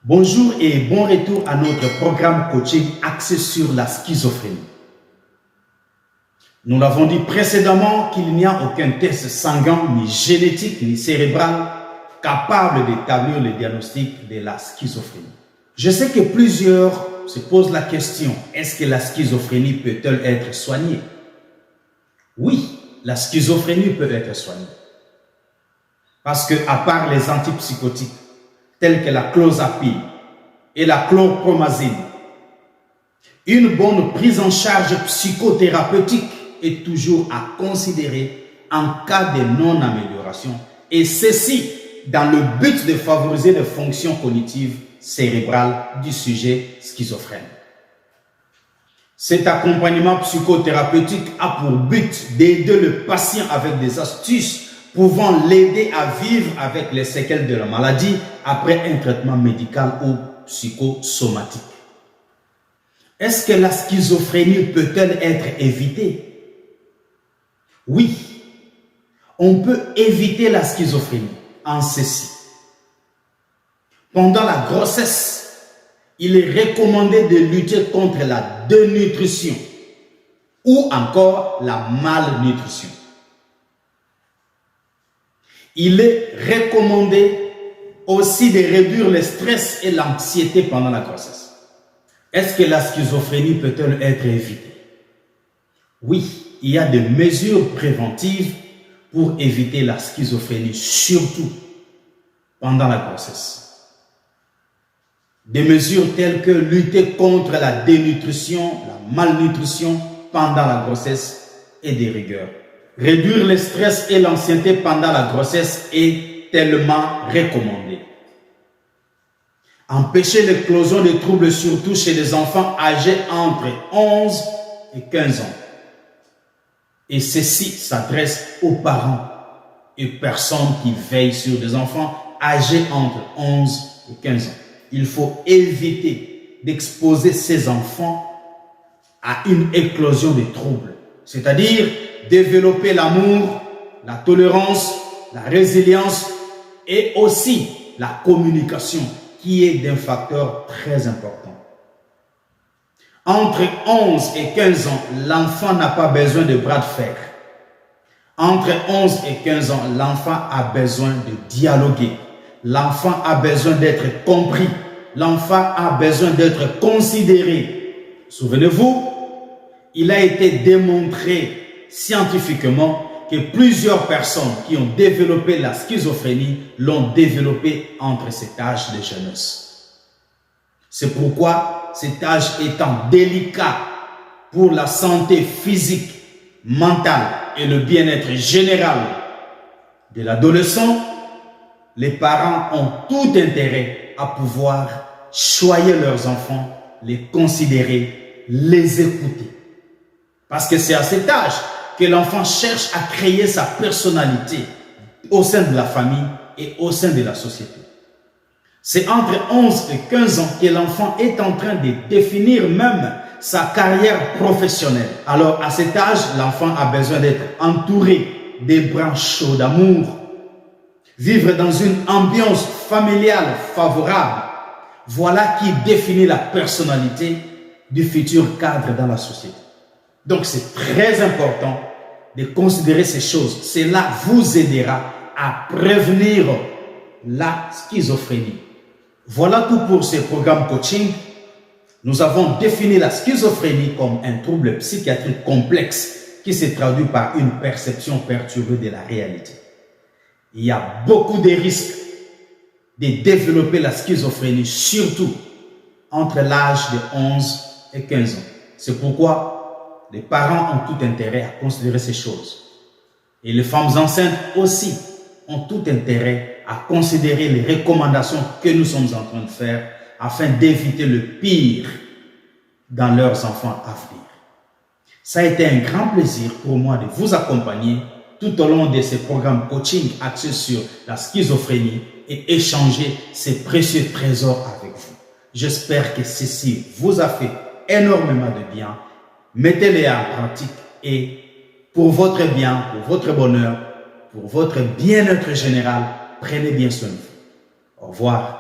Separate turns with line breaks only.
Bonjour et bon retour à notre programme coaching axé sur la schizophrénie. Nous l'avons dit précédemment qu'il n'y a aucun test sanguin, ni génétique, ni cérébral capable d'établir le diagnostic de la schizophrénie. Je sais que plusieurs se posent la question, est-ce que la schizophrénie peut-elle être soignée? Oui, la schizophrénie peut être soignée. Parce que, à part les antipsychotiques, tels que la clozapine et la chlorpromazine, une bonne prise en charge psychothérapeutique est toujours à considérer en cas de non-amélioration, et ceci dans le but de favoriser les fonctions cognitives cérébrales du sujet schizophrène. Cet accompagnement psychothérapeutique a pour but d'aider le patient avec des astuces pouvant l'aider à vivre avec les séquelles de la maladie après un traitement médical ou psychosomatique. Est-ce que la schizophrénie peut-elle être évitée? Oui, on peut éviter la schizophrénie en ceci. Pendant la grossesse, il est recommandé de lutter contre la dénutrition ou encore la malnutrition. Il est recommandé aussi de réduire le stress et l'anxiété pendant la grossesse. Est-ce que la schizophrénie peut-elle être évitée? Oui, il y a des mesures préventives pour éviter la schizophrénie, surtout pendant la grossesse. Des mesures telles que lutter contre la dénutrition, la malnutrition pendant la grossesse et des rigueurs. Réduire le stress et l'anxiété pendant la grossesse est tellement recommandé. Empêcher l'éclosion de troubles, surtout chez les enfants âgés entre 11 et 15 ans. Et ceci s'adresse aux parents et personnes qui veillent sur des enfants âgés entre 11 et 15 ans. Il faut éviter d'exposer ces enfants à une éclosion de troubles, c'est-à-dire développer l'amour, la tolérance, la résilience et aussi la communication qui est d'un facteur très important. Entre 11 et 15 ans, l'enfant n'a pas besoin de bras de fer. Entre 11 et 15 ans, l'enfant a besoin de dialoguer. L'enfant a besoin d'être compris. L'enfant a besoin d'être considéré. Souvenez-vous, il a été démontré scientifiquement que plusieurs personnes qui ont développé la schizophrénie l'ont développée entre cet âge de jeunesse. C'est pourquoi cet âge étant délicat pour la santé physique, mentale et le bien-être général de l'adolescent, les parents ont tout intérêt à pouvoir choyer leurs enfants, les considérer, les écouter. Parce que c'est à cet âge que l'enfant cherche à créer sa personnalité au sein de la famille et au sein de la société. C'est entre 11 et 15 ans que l'enfant est en train de définir même sa carrière professionnelle. Alors à cet âge, l'enfant a besoin d'être entouré des bras chauds d'amour, vivre dans une ambiance familiale favorable. Voilà qui définit la personnalité du futur cadre dans la société. Donc c'est très important de considérer ces choses. Cela vous aidera à prévenir la schizophrénie. Voilà tout pour ce programme coaching. Nous avons défini la schizophrénie comme un trouble psychiatrique complexe qui se traduit par une perception perturbée de la réalité. Il y a beaucoup de risques de développer la schizophrénie, surtout entre l'âge de 11 et 15 ans. C'est pourquoi les parents ont tout intérêt à considérer ces choses. Et les femmes enceintes aussi ont tout intérêt à considérer les recommandations que nous sommes en train de faire afin d'éviter le pire dans leurs enfants à venir. Ça a été un grand plaisir pour moi de vous accompagner tout au long de ce programme coaching axé sur la schizophrénie et échanger ces précieux trésors avec vous. J'espère que ceci vous a fait énormément de bien. Mettez-les en pratique et pour votre bien, pour votre bonheur, pour votre bien-être général, prenez bien soin de vous. Au revoir.